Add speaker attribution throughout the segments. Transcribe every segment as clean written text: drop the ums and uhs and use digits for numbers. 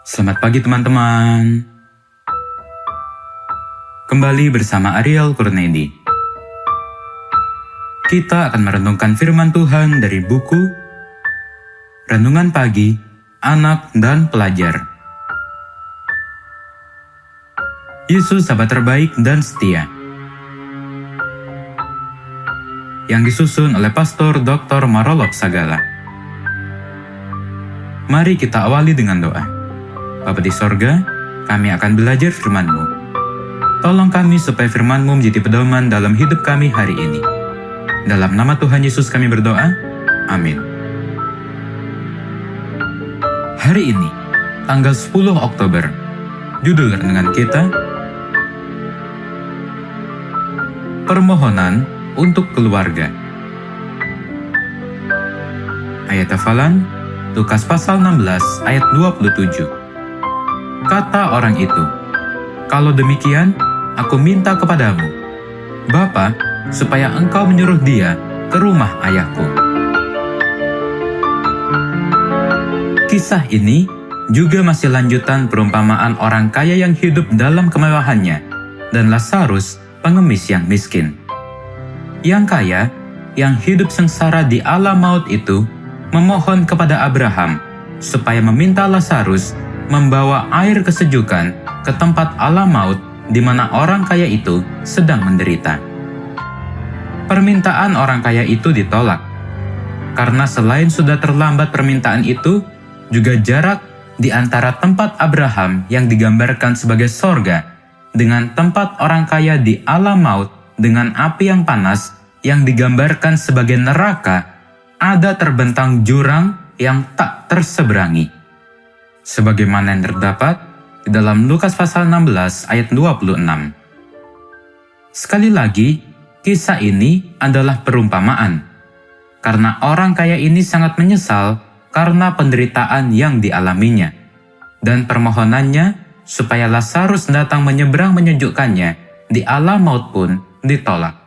Speaker 1: Selamat pagi teman-teman. Kembali bersama Ariel Kurnedi. Kita akan merenungkan firman Tuhan dari buku Renungan Pagi, Anak dan Pelajar. Yesus sahabat terbaik dan setia. Yang disusun oleh Pastor Dr. Marolop Sagala. Mari kita awali dengan doa. Bapa di sorga, kami akan belajar firman-Mu. Tolong kami supaya firman-Mu menjadi pedoman dalam hidup kami hari ini. Dalam nama Tuhan Yesus kami berdoa, amin. Hari ini, tanggal 10 Oktober, judul renungan kita, Permohonan untuk Keluarga. Ayat hafalan, Lukas pasal 16 ayat 27. Kata orang itu, "Kalau demikian, aku minta kepadamu, Bapa, supaya engkau menyuruh dia ke rumah ayahku." Kisah ini juga masih lanjutan perumpamaan orang kaya yang hidup dalam kemewahannya dan Lazarus, pengemis yang miskin. Yang kaya, yang hidup sengsara di alam maut itu, memohon kepada Abraham supaya meminta Lazarus membawa air kesejukan ke tempat alam maut di mana orang kaya itu sedang menderita. Permintaan orang kaya itu ditolak, karena selain sudah terlambat permintaan itu, juga jarak di antara tempat Abraham yang digambarkan sebagai sorga dengan tempat orang kaya di alam maut dengan api yang panas yang digambarkan sebagai neraka, ada terbentang jurang yang tak terseberangi. Sebagaimana yang terdapat di dalam Lukas pasal 16 ayat 26. Sekali lagi, kisah ini adalah perumpamaan, karena orang kaya ini sangat menyesal karena penderitaan yang dialaminya, dan permohonannya supaya Lazarus datang menyeberang menyejukkannya di alam maut pun ditolak.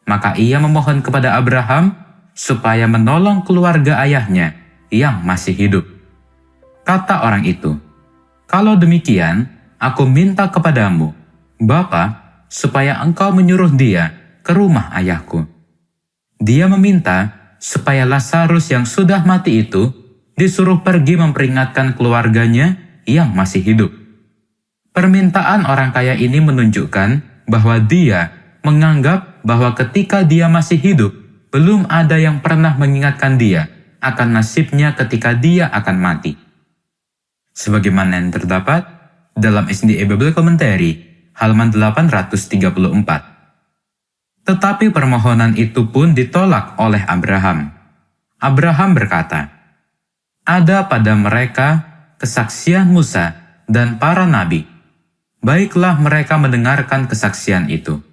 Speaker 1: Maka ia memohon kepada Abraham supaya menolong keluarga ayahnya yang masih hidup. Kata orang itu, "Kalau demikian, aku minta kepadamu, Bapa, supaya engkau menyuruh dia ke rumah ayahku." Dia meminta supaya Lazarus yang sudah mati itu disuruh pergi memperingatkan keluarganya yang masih hidup. Permintaan orang kaya ini menunjukkan bahwa dia menganggap bahwa ketika dia masih hidup, belum ada yang pernah mengingatkan dia akan nasibnya ketika dia akan mati. Sebagaimana yang terdapat dalam SDA Bible Commentary, halaman 834. Tetapi permohonan itu pun ditolak oleh Abraham. Abraham berkata, "Ada pada mereka kesaksian Musa dan para nabi. Baiklah mereka mendengarkan kesaksian itu."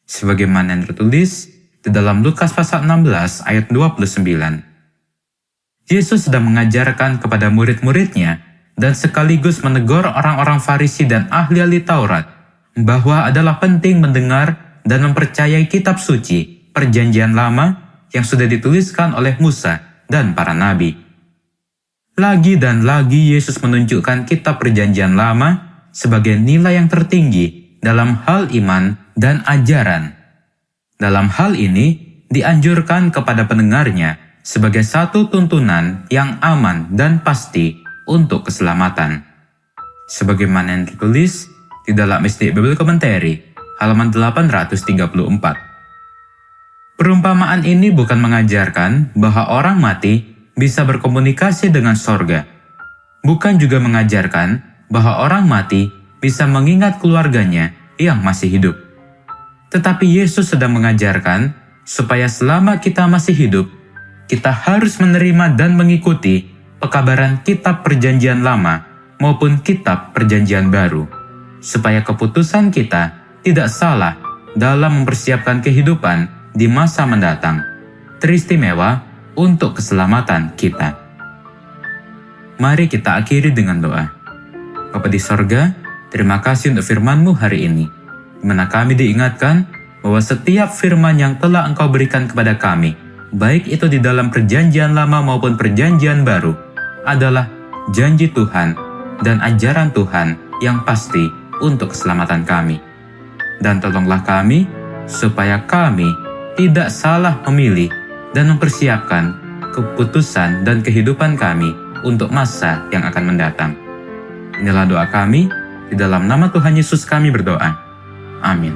Speaker 1: Sebagaimana yang tertulis di dalam Lukas pasal 16 ayat 29. Yesus sedang mengajarkan kepada murid-muridnya dan sekaligus menegur orang-orang Farisi dan ahli-ahli Taurat bahwa adalah penting mendengar dan mempercayai kitab suci Perjanjian Lama yang sudah dituliskan oleh Musa dan para nabi. Lagi dan lagi Yesus menunjukkan kitab Perjanjian Lama sebagai nilai yang tertinggi dalam hal iman dan ajaran. Dalam hal ini dianjurkan kepada pendengarnya sebagai satu tuntunan yang aman dan pasti untuk keselamatan. Sebagaimana yang tertulis di dalam SDA Bible Commentary, halaman 834. Perumpamaan ini bukan mengajarkan bahwa orang mati bisa berkomunikasi dengan sorga. Bukan juga mengajarkan bahwa orang mati bisa mengingat keluarganya yang masih hidup. Tetapi Yesus sedang mengajarkan supaya selama kita masih hidup, kita harus menerima dan mengikuti pekabaran kitab Perjanjian Lama maupun kitab Perjanjian Baru, supaya keputusan kita tidak salah dalam mempersiapkan kehidupan di masa mendatang, teristimewa untuk keselamatan kita. Mari kita akhiri dengan doa. Bapa di sorga, terima kasih untuk firman-Mu hari ini, di mana kami diingatkan bahwa setiap firman yang telah Engkau berikan kepada kami, baik itu di dalam Perjanjian Lama maupun Perjanjian Baru, adalah janji Tuhan dan ajaran Tuhan yang pasti untuk keselamatan kami. Dan tolonglah kami supaya kami tidak salah memilih dan mempersiapkan keputusan dan kehidupan kami untuk masa yang akan mendatang. Inilah doa kami, di dalam nama Tuhan Yesus kami berdoa. Amin.